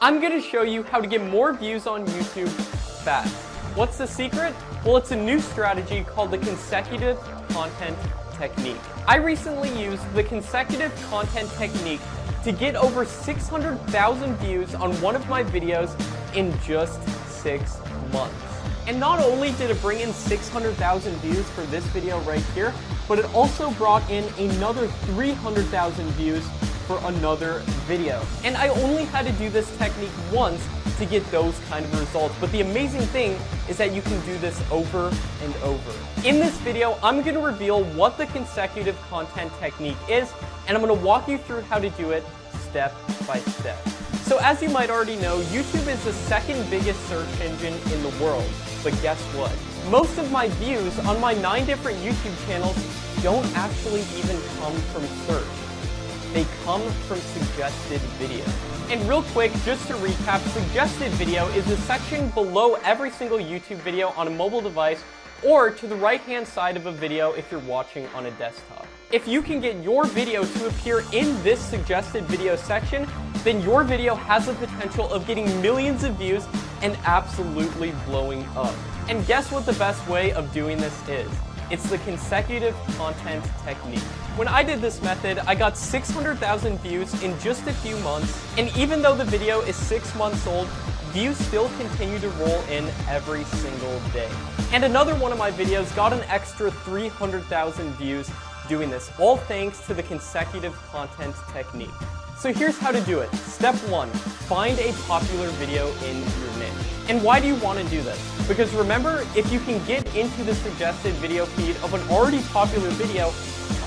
I'm going to show you how to get more views on YouTube fast. What's the secret? Well, it's a new strategy called the consecutive content technique. I recently used the consecutive content technique to get over 600,000 views on one of my videos in just 6 months. And not only did it bring in 600,000 views for this video right here, but it also brought in another 300,000 views for another video. And I only had to do this technique once to get those kind of results. But the amazing thing is that you can do this over and over. In this video, I'm going to reveal what the consecutive content technique is, and I'm going to walk you through how to do it step by step. So as you might already know, YouTube is the second biggest search engine in the world. But guess what? Most of my views on my 9 different YouTube channels don't actually even come from search. They come from suggested video. And real quick, just to recap, suggested video is the section below every single YouTube video on a mobile device or to the right-hand side of a video if you're watching on a desktop. If you can get your video to appear in this suggested video section, then your video has the potential of getting millions of views and absolutely blowing up. And guess what the best way of doing this is? It's the consecutive content technique. When I did this method, I got 600,000 views in just a few months, and even though the video is 6 months old, views still continue to roll in every single day. And another one of my videos got an extra 300,000 views doing this, all thanks to the consecutive content technique. So here's how to do it. Step 1, find a popular video in your niche. And why do you want to do this? Because remember, if you can get into the suggested video feed of an already popular video,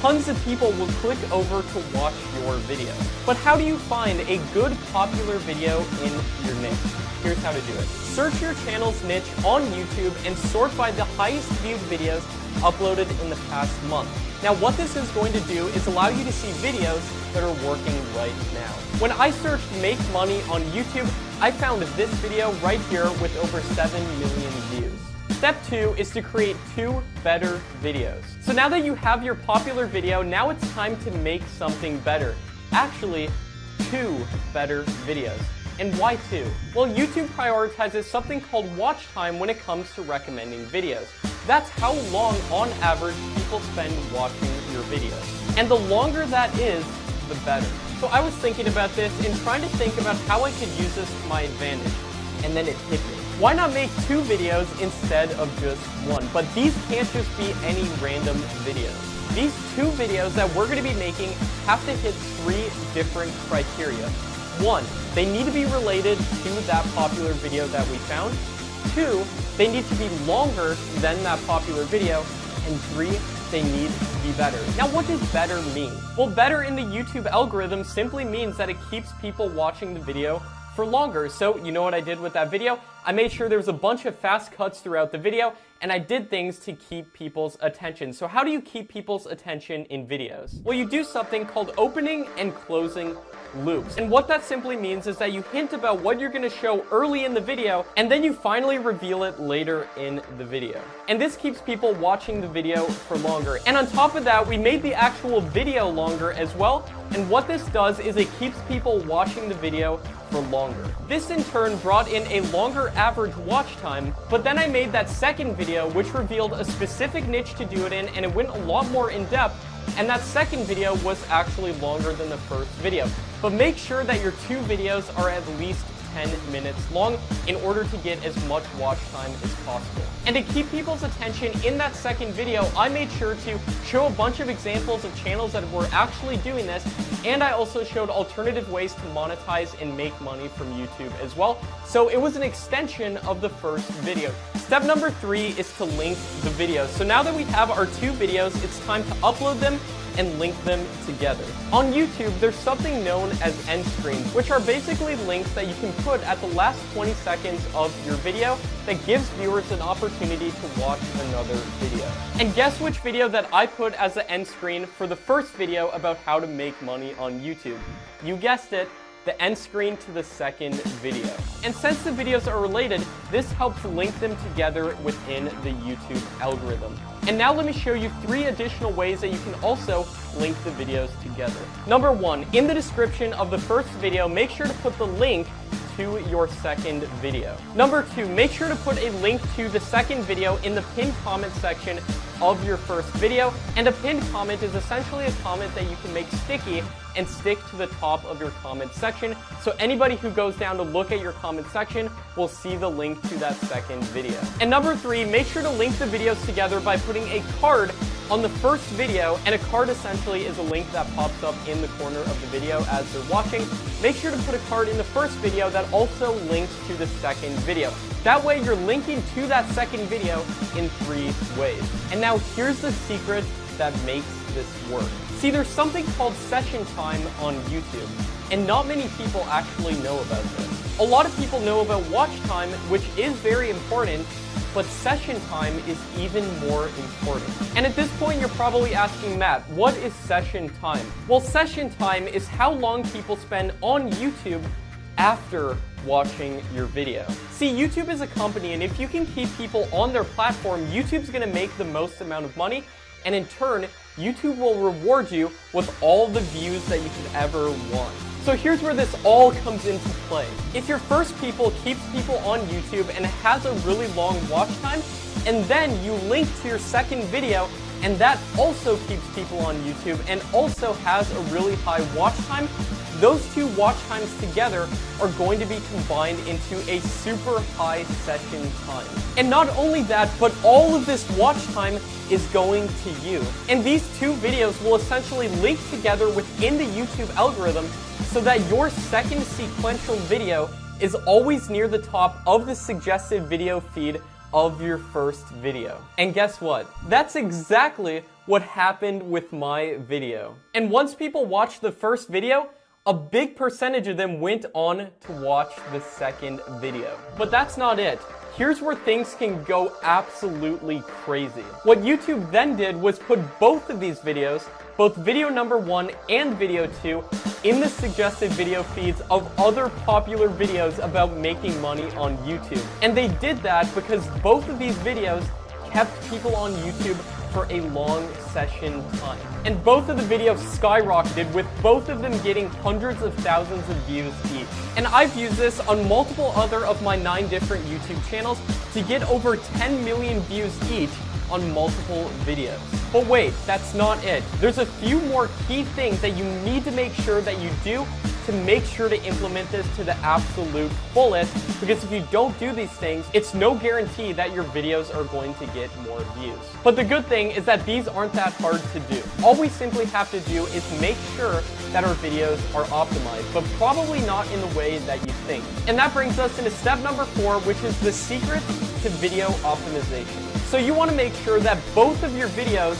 tons of people will click over to watch your video. But how do you find a good popular video in your niche? Here's how to do it. Search your channel's niche on YouTube and sort by the highest viewed videos uploaded in the past month. Now what this is going to do is allow you to see videos that are working right now. When I searched make money on YouTube, I found this video right here with over 7 million views. Step 2 is to create 2 better videos. So now that you have your popular video, now it's time to make something better. Actually, 2 better videos. And why 2? Well, YouTube prioritizes something called watch time when it comes to recommending videos. That's how long, on average, people spend watching your videos. And the longer that is, the better. So I was thinking about this and trying to think about how I could use this to my advantage. And then it hit me. Why not make 2 videos instead of just 1? But these can't just be any random videos. These 2 videos that we're going to be making have to hit 3 different criteria. 1, they need to be related to that popular video that we found. 2, they need to be longer than that popular video. And 3, they need to be better. Now what does better mean? Well, better in the YouTube algorithm simply means that it keeps people watching the video for longer. So you know what I did with that video? I made sure there was a bunch of fast cuts throughout the video, and I did things to keep people's attention. So how do you keep people's attention in videos? Well, you do something called opening and closing loops. And what that simply means is that you hint about what you're going to show early in the video, and then you finally reveal it later in the video. And this keeps people watching the video for longer. And on top of that, we made the actual video longer as well. And what this does is it keeps people watching the video for longer. This in turn brought in a longer average watch time, but then I made that second video which revealed a specific niche to do it in, and it went a lot more in depth, and that second video was actually longer than the first video. But make sure that your 2 videos are at least 10 minutes long in order to get as much watch time as possible. And to keep people's attention in that second video, I made sure to show a bunch of examples of channels that were actually doing this, and I also showed alternative ways to monetize and make money from YouTube as well. So it was an extension of the first video. Step number 3 is to link the videos. So now that we have our 2 videos, it's time to upload them and link them together. On YouTube, there's something known as end screens, which are basically links that you can put at the last 20 seconds of your video that gives viewers an opportunity to watch another video. And guess which video that I put as the end screen for the first video about how to make money on YouTube? You guessed it, the end screen to the second video. And since the videos are related, this helps link them together within the YouTube algorithm. And now let me show you 3 additional ways that you can also link the videos together. Number 1, in the description of the first video, make sure to put the link to your second video. Number 2, make sure to put a link to the second video in the pinned comment section of your first video. And a pinned comment is essentially a comment that you can make sticky and stick to the top of your comment section, so anybody who goes down to look at your comment section will see the link to that second video. And number 3, make sure to link the videos together by putting a card on the first video, and a card essentially is a link that pops up in the corner of the video as they're watching. Make sure to put a card in the first video that also links to the second video. That way you're linking to that second video in 3 ways. And now here's the secret that makes this work. See, there's something called session time on YouTube, and not many people actually know about this. A lot of people know about watch time, which is very important, but session time is even more important. And at this point, you're probably asking, Matt, what is session time? Well, session time is how long people spend on YouTube after watching your video. See, YouTube is a company, and if you can keep people on their platform, YouTube's gonna make the most amount of money, and in turn, YouTube will reward you with all the views that you could ever want. So here's where this all comes into play. If your first people keeps people on YouTube and has a really long watch time, and then you link to your second video, and that also keeps people on YouTube and also has a really high watch time, those 2 watch times together are going to be combined into a super high session time. And not only that, but all of this watch time is going to you. And these 2 videos will essentially link together within the YouTube algorithm so that your second sequential video is always near the top of the suggested video feed of your first video. And guess what? That's exactly what happened with my video. And once people watched the first video, a big percentage of them went on to watch the second video. But that's not it. Here's where things can go absolutely crazy. What YouTube then did was put both of these videos, both video number 1 and video 2, in the suggested video feeds of other popular videos about making money on YouTube. And they did that because both of these videos kept people on YouTube for a long session time. And both of the videos skyrocketed, with both of them getting hundreds of thousands of views each. And I've used this on multiple other of my 9 different YouTube channels to get over 10 million views each on multiple videos. But wait, that's not it. There's a few more key things that you need to make sure that you do to make sure to implement this to the absolute fullest, because if you don't do these things, it's no guarantee that your videos are going to get more views. But the good thing is that these aren't that hard to do. All we simply have to do is make sure that our videos are optimized, but probably not in the way that you think. And that brings us into step number 4, which is the secret to video optimization. So you want to make sure that both of your videos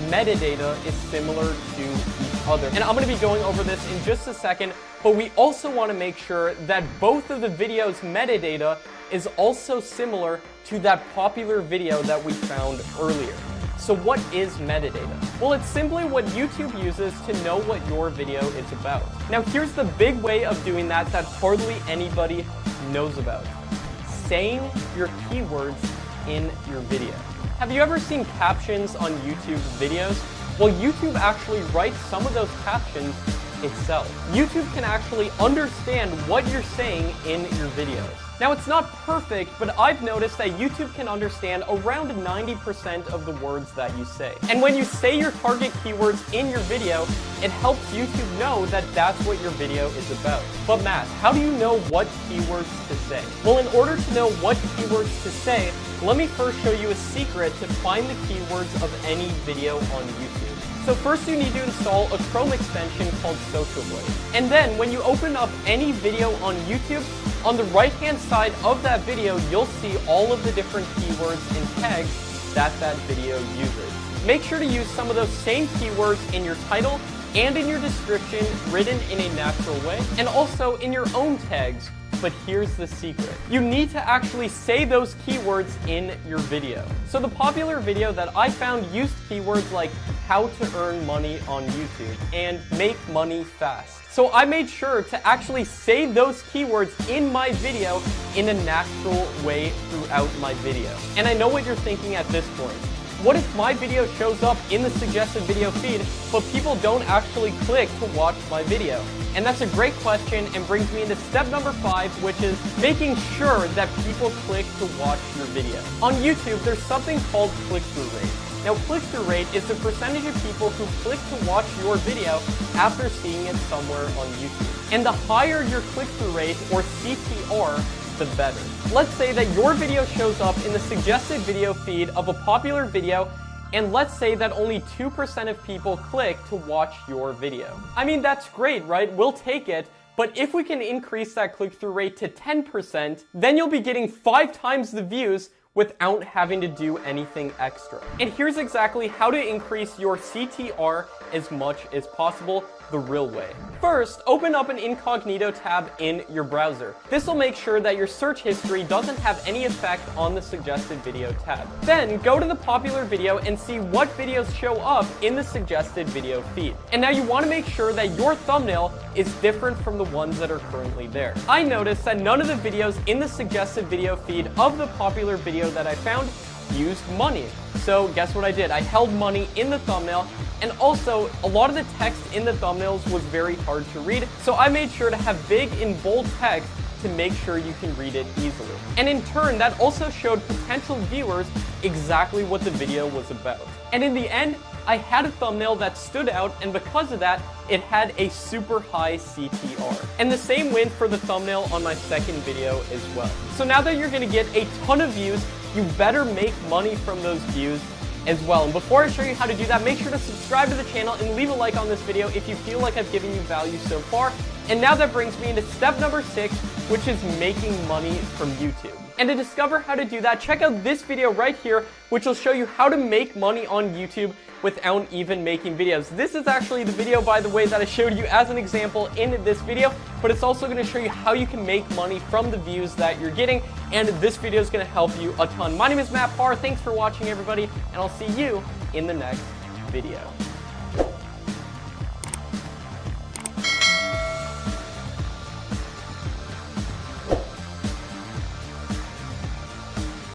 metadata is similar to each other. And I'm going to be going over this in just a second, but we also want to make sure that both of the videos' metadata is also similar to that popular video that we found earlier. So what is metadata? Well, it's simply what YouTube uses to know what your video is about. Now here's the big way of doing that hardly anybody knows about. Saying your keywords in your video. Have you ever seen captions on YouTube videos? Well, YouTube actually writes some of those captions itself. YouTube can actually understand what you're saying in your videos. Now, it's not perfect, but I've noticed that YouTube can understand around 90% of the words that you say. And when you say your target keywords in your video, it helps YouTube know that that's what your video is about. But Matt, how do you know what keywords to say? Well, in order to know what keywords to say, let me first show you a secret to find the keywords of any video on YouTube. So first you need to install a Chrome extension called Social Blade. And then when you open up any video on YouTube, on the right-hand side of that video, you'll see all of the different keywords and tags that video uses. Make sure to use some of those same keywords in your title and in your description, written in a natural way, and also in your own tags. But here's the secret. You need to actually say those keywords in your video. So the popular video that I found used keywords like how to earn money on YouTube and make money fast. So I made sure to actually say those keywords in my video in a natural way throughout my video. And I know what you're thinking at this point. what if my video shows up in the suggested video feed, but people don't actually click to watch my video? And that's a great question and brings me into step number 5, which is making sure that people click to watch your video. On YouTube, there's something called click-through rate. Now, click-through rate is the percentage of people who click to watch your video after seeing it somewhere on YouTube. And the higher your click-through rate, or CTR, the better. Let's say that your video shows up in the suggested video feed of a popular video, and let's say that only 2% of people click to watch your video. I mean, that's great, right? We'll take it. But if we can increase that click-through rate to 10%, then you'll be getting 5 times the views without having to do anything extra. And here's exactly how to increase your CTR as much as possible the real way. First, open up an incognito tab in your browser. This will make sure that your search history doesn't have any effect on the suggested video tab. Then, go to the popular video and see what videos show up in the suggested video feed. And now you want to make sure that your thumbnail is different from the ones that are currently there. I noticed that none of the videos in the suggested video feed of the popular video that I found used money. So guess what I did? I held money in the thumbnail, and also a lot of the text in the thumbnails was very hard to read, so I made sure to have big and bold text to make sure you can read it easily. And in turn, that also showed potential viewers exactly what the video was about. And in the end, I had a thumbnail that stood out, and because of that, it had a super high CTR. And the same went for the thumbnail on my second video as well. So now that you're gonna get a ton of views, you better make money from those views as well. And before I show you how to do that, make sure to subscribe to the channel and leave a like on this video if you feel like I've given you value so far. And now that brings me into step number 6, which is making money from YouTube. And to discover how to do that, check out this video right here, which will show you how to make money on YouTube without even making videos. This is actually the video, by the way, that I showed you as an example in this video, but it's also going to show you how you can make money from the views that you're getting, and this video is going to help you a ton. My name is Matt Parr. Thanks for watching, everybody, and I'll see you in the next video.